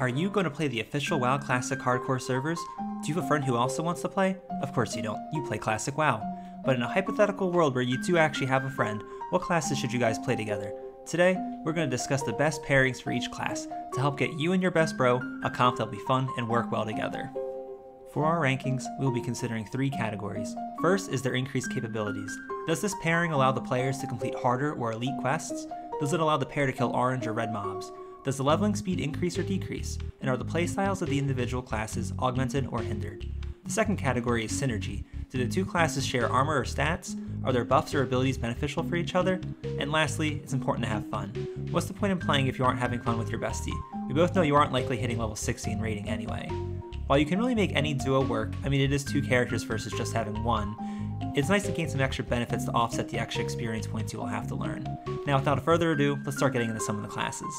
Are you going to play the official WoW Classic Hardcore servers? Do you have a friend who also wants to play? Of course you don't, you play Classic WoW. But in a hypothetical world where you do actually have a friend, what classes should you guys play together? Today, we're going to discuss the best pairings for each class to help get you and your best bro a comp that'll be fun and work well together. For our rankings, we will be considering 3 categories. First is their increased capabilities. Does this pairing allow the players to complete harder or elite quests? Does it allow the pair to kill orange or red mobs? Does the leveling speed increase or decrease? And are the playstyles of the individual classes augmented or hindered? The second category is synergy. Do the two classes share armor or stats? Are their buffs or abilities beneficial for each other? And lastly, it's important to have fun. What's the point in playing if you aren't having fun with your bestie? We both know you aren't likely hitting level 60 in rating anyway. While you can really make any duo work, I mean it is 2 characters versus just having 1, it's nice to gain some extra benefits to offset the extra experience points you will have to learn. Now without further ado, let's start getting into some of the classes.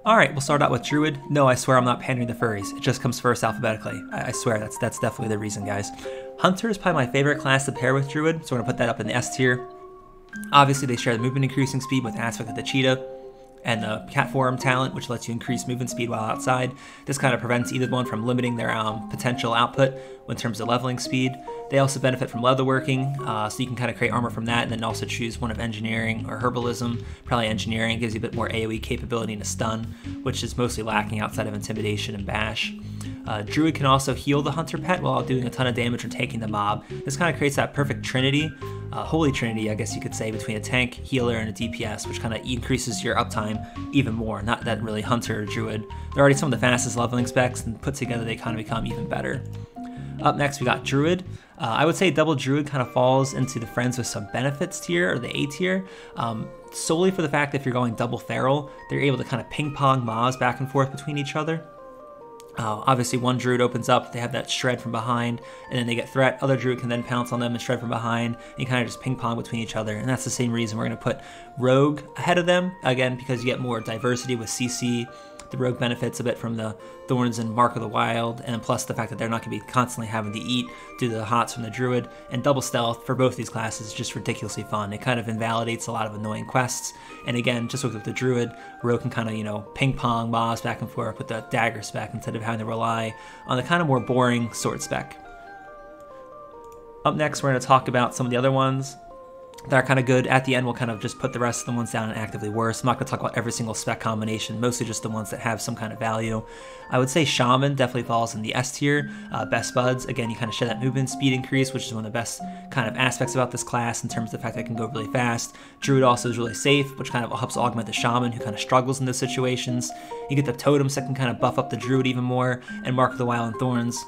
Alright, we'll start out with Druid. No, I swear I'm not pandering the furries. It just comes first alphabetically. I swear, that's definitely the reason, guys. Hunter is probably my favorite class to pair with Druid, so we're going to put that up in the S tier. Obviously, they share the movement increasing speed with Aspect of the Cheetah, and the cat form talent, which lets you increase movement speed while outside. This kind of prevents either one from limiting their potential output in terms of leveling speed. They also benefit from leatherworking, so you can kind of create armor from that, and then also choose one of engineering or herbalism. Probably engineering gives you a bit more AoE capability and a stun, which is mostly lacking outside of intimidation and bash. Druid can also heal the hunter pet while doing a ton of damage or taking the mob. This kind of creates that perfect trinity, holy trinity I guess you could say, between a tank, healer, and a DPS, which kind of increases your uptime even more. Not that really hunter or druid. They're already some of the fastest leveling specs, and put together they kind of become even better. Up next we got Druid. I would say double Druid kind of falls into the friends with some benefits tier, or the A tier, solely for the fact that if you're going double feral, they're able to kind of ping pong mobs back and forth between each other. Obviously one Druid opens up, they have that shred from behind, and then they get threat. Other Druid can then pounce on them and shred from behind, and you kind of just ping pong between each other. And that's the same reason we're going to put Rogue ahead of them, again because you get more diversity with CC. The Rogue benefits a bit from the Thorns and Mark of the Wild, and plus the fact that they're not going to be constantly having to eat due to the hots from the Druid. And double stealth for both these classes is just ridiculously fun. It kind of invalidates a lot of annoying quests. And again, just with the Druid, Rogue can kind of, ping pong mobs back and forth with the dagger spec instead of having to rely on the kind of more boring sword spec. Up next, we're going to talk about some of the other ones that are kind of good. At the end, we'll kind of just put the rest of the ones down and actively worse. I'm not going to talk about every single spec combination, mostly just the ones that have some kind of value. I would say Shaman definitely falls in the S tier. Best Buds, again, you kind of share that movement speed increase, which is one of the best kind of aspects about this class in terms of the fact that it can go really fast. Druid also is really safe, which kind of helps augment the Shaman, who kind of struggles in those situations. You get the Totems that can kind of buff up the Druid even more, and Mark of the Wild and Thorns.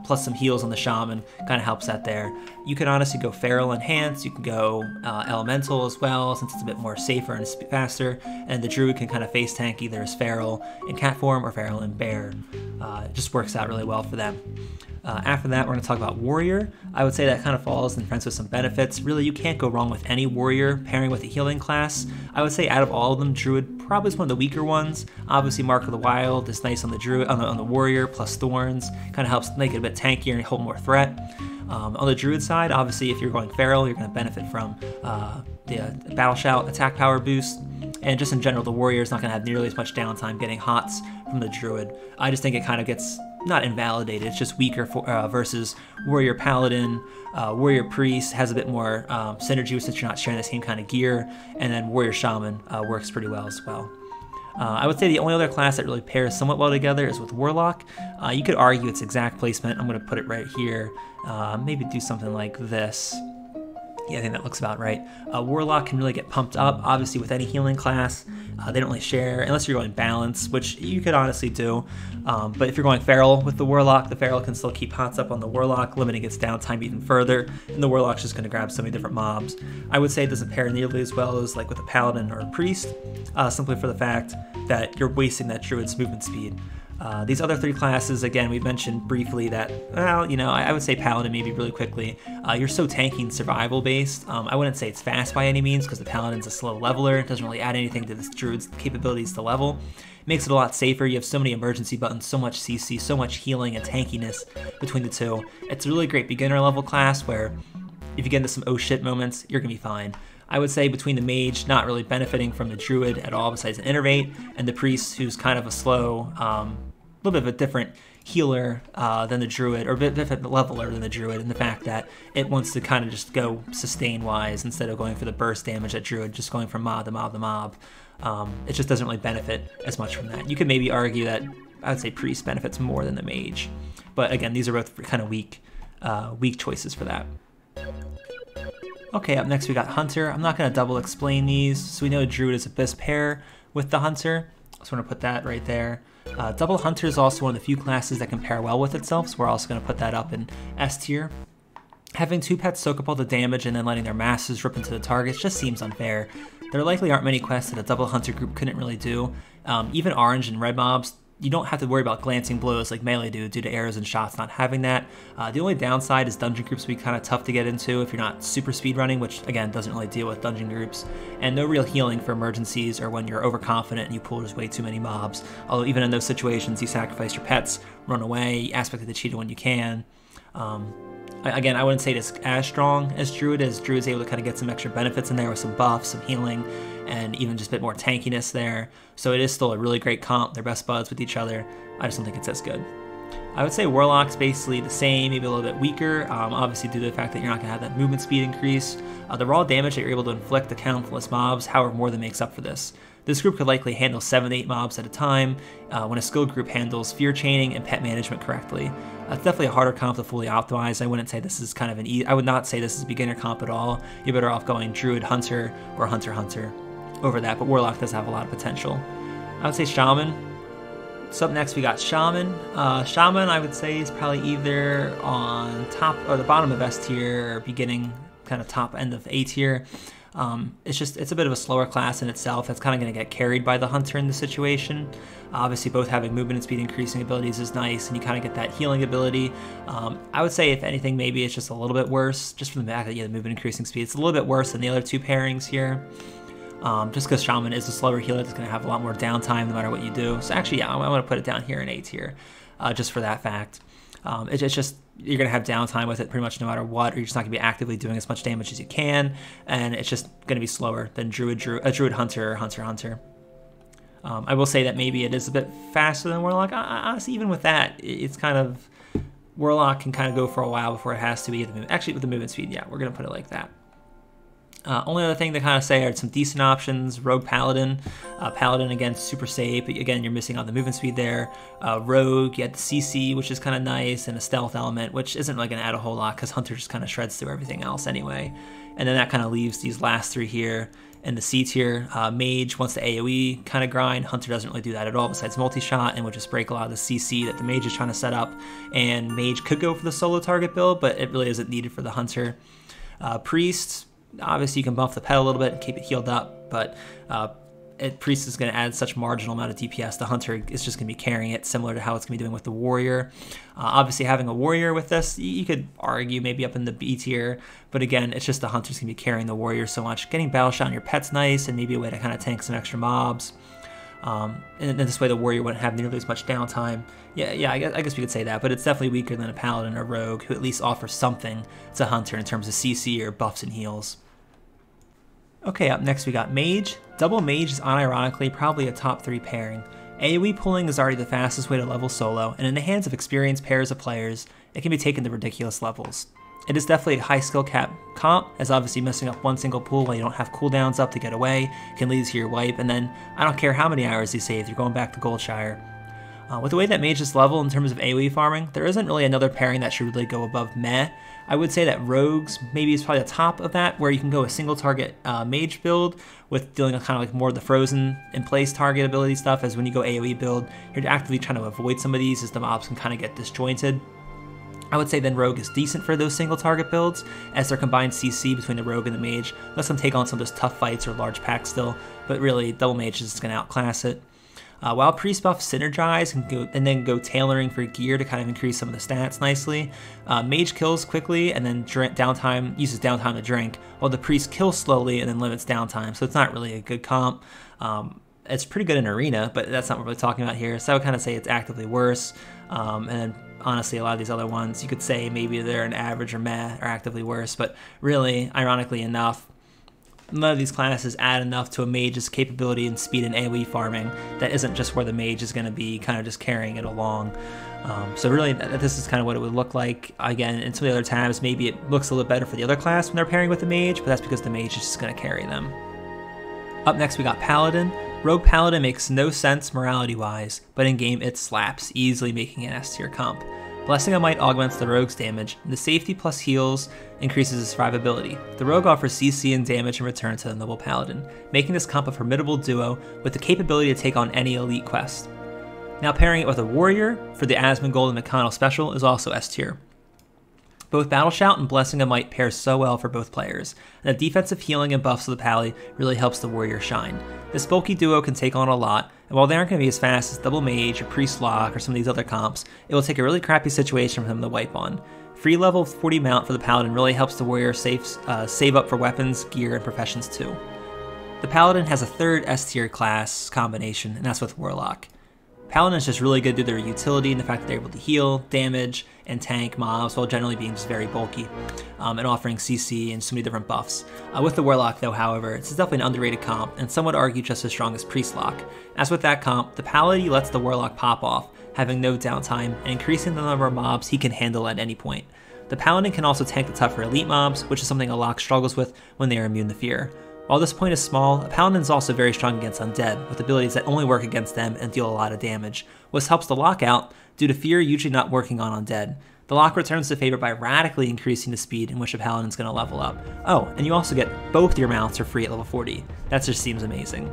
Plus some heals on the Shaman kind of helps that there. You can honestly go Feral Enhanced, you can go Elemental as well, since it's a bit more safer and faster, and the Druid can kind of face tank either as Feral in cat form or Feral in bear. It just works out really well for them. After that, we're going to talk about Warrior. I would say that kind of falls in friends with some benefits. Really, you can't go wrong with any Warrior pairing with a healing class. I would say out of all of them, Druid probably is one of the weaker ones. Obviously, Mark of the Wild is nice on the Druid, on the Warrior, plus Thorns. Kind of helps make it a bit tankier and hold more threat. On the Druid side, obviously, if you're going Feral, you're going to benefit from the Battle Shout attack power boost. And just in general, the Warrior is not going to have nearly as much downtime getting hots from the Druid. I just think it kind of gets, not invalidated, it's just weaker versus Warrior Paladin. Warrior Priest has a bit more synergy since you're not sharing the same kind of gear. And then Warrior Shaman works pretty well as well. I would say the only other class that really pairs somewhat well together is with Warlock. You could argue its exact placement. I'm going to put it right here. Maybe do something like this. Yeah, I think that looks about right. Warlock can really get pumped up, obviously, with any healing class. They don't really share, unless you're going balance, which you could honestly do. But if you're going Feral with the Warlock, the Feral can still keep hots up on the Warlock, limiting its downtime even further, and the Warlock's just going to grab so many different mobs. I would say it doesn't pair nearly as well as like with a Paladin or a Priest, simply for the fact that you're wasting that Druid's movement speed. These other 3 classes, again, we've mentioned briefly that, well, I would say Paladin maybe really quickly. You're so tanky and survival based. I wouldn't say it's fast by any means because the Paladin's a slow leveler. It doesn't really add anything to this Druid's capabilities to level. It makes it a lot safer. You have so many emergency buttons, so much CC, so much healing and tankiness between the two. It's a really great beginner level class where if you get into some oh shit moments, you're going to be fine. I would say between the Mage not really benefiting from the Druid at all besides an Innervate, and the Priest who's kind of a slow, little bit of a different healer than the Druid, or a bit different leveler than the Druid, and the fact that it wants to kind of just go sustain-wise instead of going for the burst damage that Druid, just going from mob to mob to mob. It just doesn't really benefit as much from that. You could maybe argue that I would say Priest benefits more than the Mage, but again, these are both kind of weak choices for that. Okay, up next we got Hunter. I'm not going to double explain these. So we know Druid is a best pair with the Hunter, so we're going to put that right there. Double Hunter is also one of the few classes that can pair well with itself, so we're also going to put that up in S tier. Having 2 pets soak up all the damage and then letting their masses rip into the targets just seems unfair. There likely aren't many quests that a double Hunter group couldn't really do. Even orange and red mobs, you don't have to worry about glancing blows like melee do due to arrows and shots not having that. The only downside is dungeon groups will be kind of tough to get into if you're not super speed running, which again doesn't really deal with dungeon groups, and no real healing for emergencies or when you're overconfident and you pull just way too many mobs. Although even in those situations you sacrifice your pets, run away, aspect of the cheetah when you can. Again, I wouldn't say it's as strong as Druid, as Druid's able to kind of get some extra benefits in there with some buffs, some healing, and even just a bit more tankiness there. So it is still a really great comp. They're best buds with each other. I just don't think it's as good. I would say Warlock's basically the same, maybe a little bit weaker, obviously due to the fact that you're not going to have that movement speed increased. The raw damage that you're able to inflict to countless mobs, however, more than makes up for this. This group could likely handle 7 to 8 mobs at a time when a skilled group handles fear chaining and pet management correctly. It's definitely a harder comp to fully optimize. I wouldn't say this is kind of I would not say this is a beginner comp at all. You're better off going Druid Hunter or Hunter Hunter over that, but Warlock does have a lot of potential. I would say Shaman. So up next we got Shaman. Shaman I would say is probably either on top or the bottom of S tier or beginning kind of top end of A tier. It's a bit of a slower class in itself. That's kind of going to get carried by the Hunter in the situation. Obviously both having movement and speed increasing abilities is nice, and you kind of get that healing ability. I would say if anything maybe it's just a little bit worse, just from the fact that the movement increasing speed. It's a little bit worse than the other 2 pairings here. Just because Shaman is a slower healer that's going to have a lot more downtime no matter what you do. So actually, yeah, I want to put it down here in A tier, just for that fact. It's just, you're going to have downtime with it pretty much no matter what, or you're just not going to be actively doing as much damage as you can, and it's just going to be slower than Druid Hunter or Hunter Hunter. I will say that maybe it is a bit faster than Warlock. Honestly, even with that, it's kind of, Warlock can kind of go for a while before it has to be. Actually, with the movement speed, yeah, we're going to put it like that. Only other thing to kind of say are some decent options. Rogue Paladin. Paladin, again, super safe, but again, you're missing on the movement speed there. Rogue, you had the CC, which is kind of nice, and a stealth element, which isn't really going to add a whole lot because Hunter just kind of shreds through everything else anyway. And then that kind of leaves these last 3 here in the C tier. Mage wants the AoE kind of grind. Hunter doesn't really do that at all besides multi-shot, and would just break a lot of the CC that the Mage is trying to set up. And Mage could go for the solo target build, but it really isn't needed for the Hunter. Priest, obviously you can buff the pet a little bit and keep it healed up, but Priest is going to add such marginal amount of DPS. The Hunter is just going to be carrying it, similar to how it's going to be doing with the Warrior. Obviously having a Warrior with this, you could argue maybe up in the B tier, but again, it's just the Hunter's going to be carrying the Warrior so much. Getting Battle Shot on your pet's nice, and maybe a way to kind of tank some extra mobs. And this way the Warrior wouldn't have nearly as much downtime. Yeah, I guess we could say that, but it's definitely weaker than a Paladin or Rogue, who at least offers something to Hunter in terms of CC or buffs and heals. Okay, up next we got Mage. Double Mage is unironically probably a top 3 pairing. AoE pulling is already the fastest way to level solo, and in the hands of experienced pairs of players, it can be taken to ridiculous levels. It is definitely a high skill cap comp, as obviously messing up one single pull while you don't have cooldowns up to get away can lead to your wipe, and then I don't care how many hours you save, you're going back to Goldshire. With the way that Mage is level in terms of AoE farming, there isn't really another pairing that should really go above Meh. I would say that Rogues maybe is probably the top of that, where you can go a single target Mage build with dealing with kind of like more of the frozen in place target ability stuff, as when you go AoE build, you're actively trying to avoid some of these as the mobs can kind of get disjointed. I would say then Rogue is decent for those single target builds, as their combined CC between the Rogue and the Mage lets them take on some of those tough fights or large packs still, but really Double Mage is just going to outclass it. While Priest buff synergize and then go tailoring for gear to kind of increase some of the stats nicely, Mage kills quickly and then uses downtime to drink, while the Priest kills slowly and then limits downtime, so it's not really a good comp. It's pretty good in Arena, but that's not what we're really talking about here, so I would kind of say it's actively worse. And then honestly, a lot of these other ones, you could say maybe they're an average or meh or actively worse, but really, ironically enough, none of these classes add enough to a mage's capability and speed in AoE farming that isn't just where the mage is going to be kind of just carrying it along. So really, this is kind of what it would look like. Again, in some of the other tabs, maybe it looks a little better for the other class when they're pairing with the mage, but that's because the mage is just going to carry them. Up next, we got Paladin. Rogue Paladin makes no sense morality-wise, but in-game it slaps, easily making an S-tier comp. Blessing of Might augments the rogue's damage, and the safety plus heals increases his survivability. The rogue offers CC and damage in return to the noble paladin, making this comp a formidable duo with the capability to take on any elite quest. Now pairing it with a warrior for the Asmongold and McConnell special is also S-tier. Both Battle Shout and Blessing of Might pair so well for both players, and the defensive healing and buffs of the Pally really helps the warrior shine. This bulky duo can take on a lot, and while they aren't going to be as fast as Double Mage or Priest Lock or some of these other comps, it will take a really crappy situation for them to wipe on. Free level 40 mount for the Paladin really helps the warrior save up for weapons, gear, and professions too. The Paladin has a third S-tier class combination, and that's with Warlock. Paladin is just really good due to their utility and the fact that they're able to heal, damage, and tank mobs while generally being just very bulky and offering CC and so many different buffs. With the Warlock though, however, it's definitely an underrated comp and some would argue just as strong as Priest Lock. As with that comp, the Paladin lets the Warlock pop off, having no downtime and increasing the number of mobs he can handle at any point. The Paladin can also tank the tougher elite mobs, which is something a Lock struggles with when they are immune to fear. While this point is small, a Paladin is also very strong against undead, with abilities that only work against them and deal a lot of damage, which helps the Lock out due to fear usually not working on undead. The Lock returns to favor by radically increasing the speed in which a Paladin is going to level up. Oh, and you also get both your mounts for free at level 40. That just seems amazing.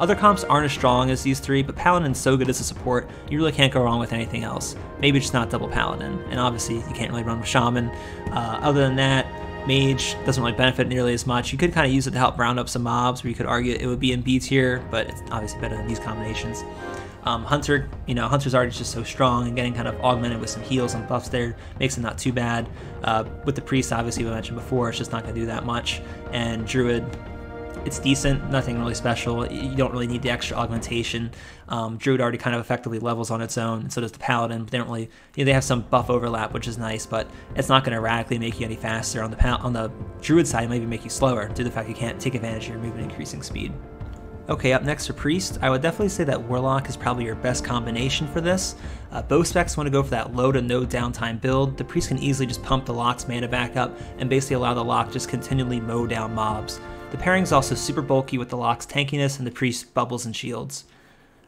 Other comps aren't as strong as these three, but Paladin's so good as a support, you really can't go wrong with anything else. Maybe just not double Paladin, and obviously you can't really run with Shaman. Other than that, Mage doesn't really benefit nearly as much. You could kind of use it to help round up some mobs, where you could argue it would be in B tier, but it's obviously better than these combinations. Hunter, Hunter's already just so strong, and getting kind of augmented with some heals and buffs there makes it not too bad. With the Priest, obviously we mentioned before, it's just not going to do that much. And Druid, it's decent, nothing really special. You don't really need the extra augmentation. Druid already kind of effectively levels on its own, and so does the Paladin. But they don't really, they have some buff overlap, which is nice, but it's not going to radically make you any faster. On the Druid side, it might even make you slower due to the fact you can't take advantage of your movement increasing speed. Okay, up next for Priest, I would definitely say that Warlock is probably your best combination for this. Both specs want to go for that low to no downtime build. The Priest can easily just pump the Lock's mana back up and basically allow the Lock just continually mow down mobs. The pairing is also super bulky with the Lock's tankiness and the Priest's bubbles and shields.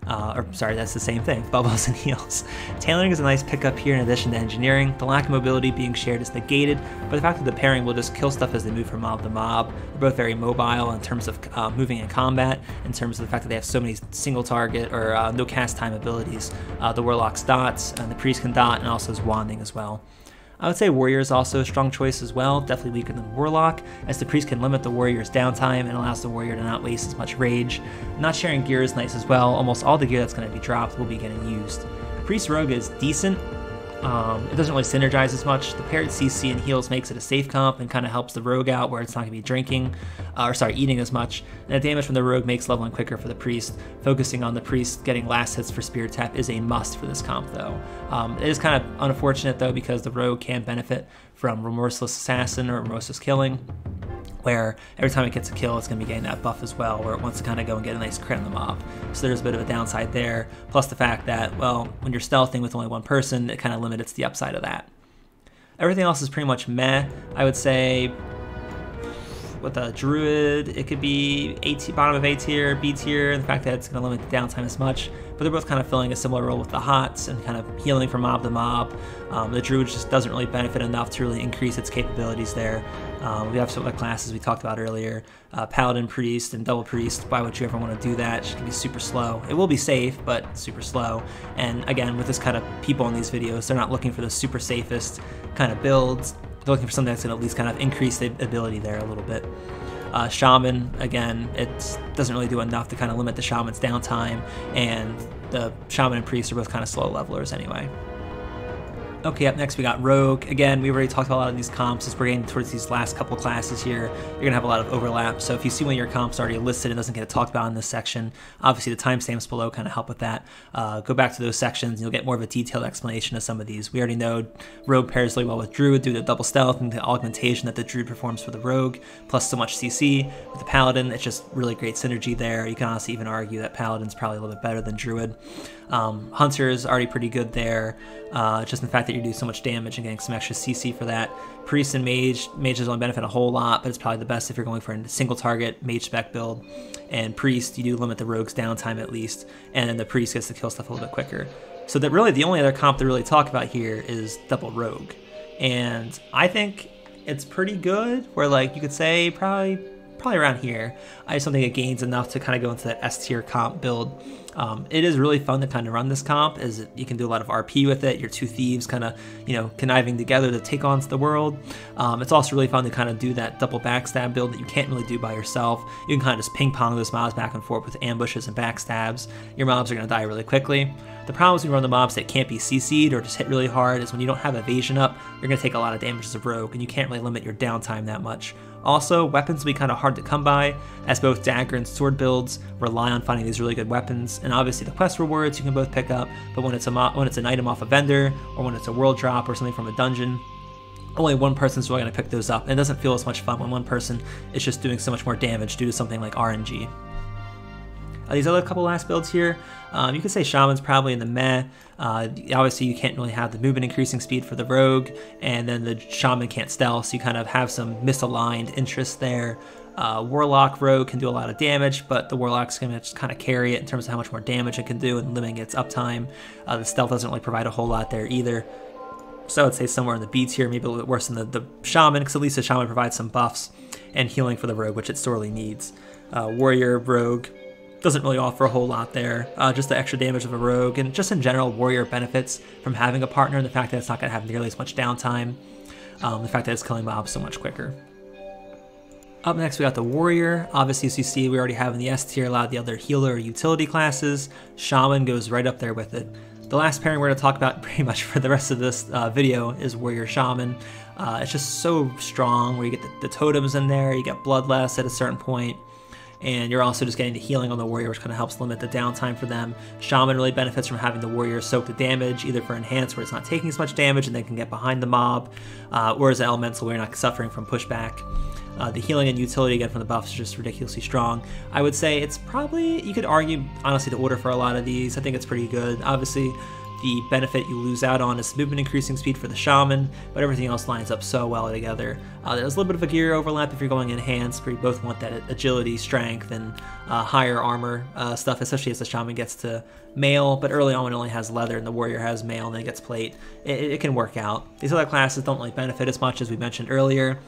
That's the same thing, bubbles and heals. Tailoring is a nice pickup here in addition to engineering. The lack of mobility being shared is negated, but the fact that the pairing will just kill stuff as they move from mob to mob. They're both very mobile in terms of moving in combat, in terms of the fact that they have so many single target or no cast time abilities. The Warlock's dots, and the Priest can dot, and also his wanding as well. I would say Warrior is also a strong choice as well, definitely weaker than Warlock, as the Priest can limit the Warrior's downtime and allows the Warrior to not waste as much rage. Not sharing gear is nice as well. Almost all the gear that's going to be dropped will be getting used. Priest Rogue is decent. It doesn't really synergize as much. The paired CC and heals makes it a safe comp and kind of helps the Rogue out where it's not going to be eating as much. And the damage from the Rogue makes leveling quicker for the Priest. Focusing on the Priest getting last hits for Spear Tap is a must for this comp though. It is kind of unfortunate though because the Rogue can benefit from Remorseless Assassin or Remorseless Killing, where every time it gets a kill, it's going to be getting that buff as well, where it wants to kind of go and get a nice crit on the mob. So there's a bit of a downside there, plus the fact that, well, when you're stealthing with only one person, it kind of limits the upside of that. Everything else is pretty much meh. I would say with a Druid, it could be bottom of A tier, B tier, and the fact that it's going to limit the downtime as much, but they're both kind of filling a similar role with the Hots and kind of healing from mob to mob. The Druid just doesn't really benefit enough to really increase its capabilities there. We have some of the classes we talked about earlier, Paladin, Priest, and Double Priest. Why would you ever want to do that? She can be super slow. It will be safe, but super slow. And again, with this kind of people in these videos, they're not looking for the super safest kind of builds. They're looking for something that's going to at least kind of increase the ability there a little bit. Shaman, again, it doesn't really do enough to kind of limit the Shaman's downtime, and the Shaman and Priest are both kind of slow levelers anyway. Okay, up next we got Rogue. Again, we already talked about a lot of these comps. As we're getting towards these last couple classes here, you're going to have a lot of overlap. So if you see one of your comps already listed and doesn't get talked about in this section, obviously the timestamps below kind of help with that. Go back to those sections and you'll get more of a detailed explanation of some of these. We already know Rogue pairs really well with Druid due to double stealth and the augmentation that the Druid performs for the Rogue, plus so much CC. With the Paladin, it's just really great synergy there. You can honestly even argue that Paladin's probably a little bit better than Druid. Hunter is already pretty good there. Just the fact that you do so much damage and getting some extra CC for that. Priest and Mage doesn't only benefit a whole lot, but it's probably the best if you're going for a single target Mage spec build. And Priest, you do limit the Rogue's downtime at least, and then the Priest gets to kill stuff a little bit quicker. So that really the only other comp to really talk about here is double Rogue. And I think it's pretty good, where like you could say probably around here. I just don't think it gains enough to kind of go into that S tier comp build. It is really fun to kind of run this comp, as you can do a lot of RP with it. Your two thieves kind of, conniving together to take on the world. It's also really fun to kind of do that double backstab build that you can't really do by yourself. You can kind of just ping pong those mobs back and forth with ambushes and backstabs. Your mobs are going to die really quickly. The problem is when you run the mobs that can't be CC'd or just hit really hard is when you don't have evasion up, you're going to take a lot of damage as a rogue, and you can't really limit your downtime that much. Also, weapons will be kind of hard to come by, as both dagger and sword builds rely on finding these really good weapons, and obviously the quest rewards you can both pick up, but when it's an item off a vendor, or when it's a world drop or something from a dungeon, only one person's really going to pick those up, and it doesn't feel as much fun when one person is just doing so much more damage due to something like RNG. These other couple last builds here, you could say Shaman's probably in the meh. Obviously you can't really have the movement increasing speed for the rogue, and then the Shaman can't stealth, so you kind of have some misaligned interests there. Warlock rogue can do a lot of damage, but the Warlock's going to just kind of carry it in terms of how much more damage it can do and limiting its uptime. The stealth doesn't really provide a whole lot there either. So I would say somewhere in the B tier, maybe a little bit worse than the Shaman, because at least the Shaman provides some buffs and healing for the rogue, which it sorely needs. Warrior rogue doesn't really offer a whole lot there, just the extra damage of a rogue, and just in general, Warrior benefits from having a partner, and the fact that it's not going to have nearly as much downtime, the fact that it's killing mobs so much quicker. Up next, we got the Warrior. Obviously, as you see, we already have in the S tier a lot of the other healer or utility classes. Shaman goes right up there with it. The last pairing we're going to talk about pretty much for the rest of this video is Warrior Shaman. It's just so strong, where you get the totems in there, you get Bloodlust at a certain point, and you're also just getting the healing on the Warrior, which kind of helps limit the downtime for them. Shaman really benefits from having the Warrior soak the damage, either for Enhance, where it's not taking as much damage and they can get behind the mob, or as an Elemental, where you're not suffering from pushback. The healing and utility again from the buffs is just ridiculously strong. I would say it's probably, you could argue, honestly, the order for a lot of these. I think it's pretty good. Obviously, the benefit you lose out on is movement increasing speed for the Shaman, but everything else lines up so well together. There's a little bit of a gear overlap if you're going Enhanced, where you both want that agility, strength, and higher armor stuff, especially as the Shaman gets to mail, but early on when it only has leather and the Warrior has mail and then it gets plate, it can work out. These other classes don't really benefit as much as we mentioned earlier,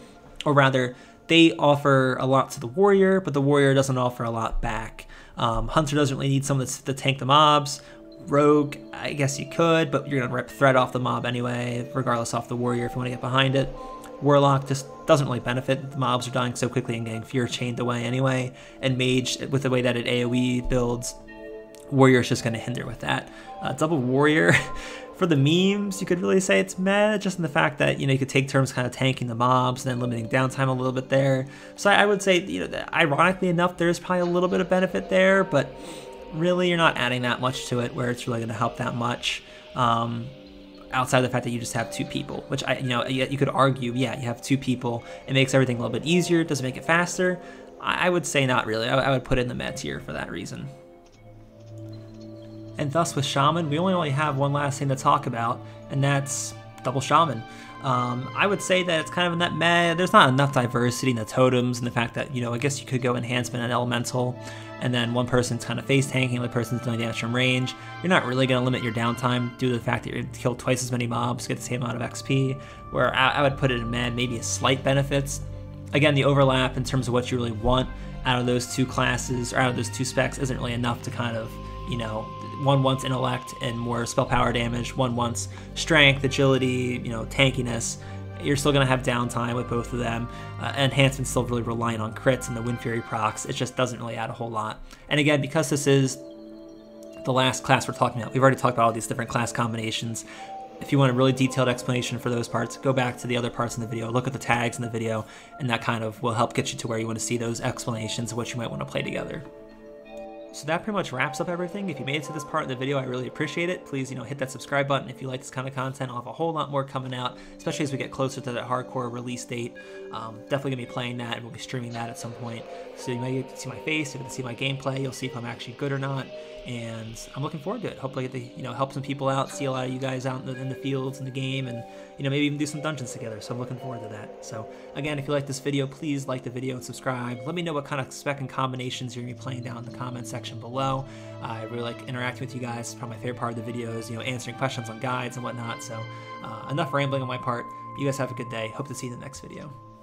or rather, they offer a lot to the Warrior, but the Warrior doesn't offer a lot back. Hunter doesn't really need someone to tank the mobs. Rogue, I guess you could, but you're going to rip threat off the mob anyway, regardless off the Warrior if you want to get behind it. Warlock just doesn't really benefit. The mobs are dying so quickly and getting fear chained away anyway. And Mage, with the way that it AoE builds, Warrior is just going to hinder with that. Double Warrior, for the memes, you could really say it's meh, just in the fact that, you could take turns kind of tanking the mobs and then limiting downtime a little bit there. So I would say, ironically enough, there's probably a little bit of benefit there, but really you're not adding that much to it where it's really going to help that much, outside the fact that you just have two people, which you could argue, yeah, you have two people, it makes everything a little bit easier. Does it make it faster? I would say not really. I would put it in the meh tier for that reason. And thus with Shaman, we only have one last thing to talk about, and that's double Shaman. I would say that it's kind of in that meh. There's not enough diversity in the totems, and the fact that, I guess you could go Enhancement and Elemental, and then one person's kind of face tanking, the other person's doing damage from range. You're not really going to limit your downtime due to the fact that you're going to kill twice as many mobs, get the same amount of XP, where I would put it in meh, maybe a slight benefits. Again, the overlap in terms of what you really want out of those two classes, or out of those two specs, isn't really enough to kind of, one wants intellect and more spell power damage, one wants strength, agility, tankiness. You're still going to have downtime with both of them. Enhancement's still really reliant on crits and the Wind Fury procs. It just doesn't really add a whole lot. And again, because this is the last class we're talking about, we've already talked about all these different class combinations. if you want a really detailed explanation for those parts, go back to the other parts in the video, look at the tags in the video, and that kind of will help get you to where you want to see those explanations of what you might want to play together. So that pretty much wraps up everything. If you made it to this part of the video, I really appreciate it. Please, hit that subscribe button if you like this kind of content. I'll have a whole lot more coming out, especially as we get closer to that hardcore release date. Definitely gonna be playing that, and we'll be streaming that at some point. So you may get to see my face, you get to see my gameplay, you'll see if I'm actually good or not. And I'm looking forward to it. Hopefully I get to, help some people out, see a lot of you guys out in the fields, in the game, and, maybe even do some dungeons together. So I'm looking forward to that. So again, if you like this video, please like the video and subscribe. Let me know what kind of spec and combinations you're gonna be playing down in the comment section below. I really like interacting with you guys. It's probably my favorite part of the videos, answering questions on guides and whatnot. So enough rambling on my part. You guys have a good day. Hope to see you in the next video.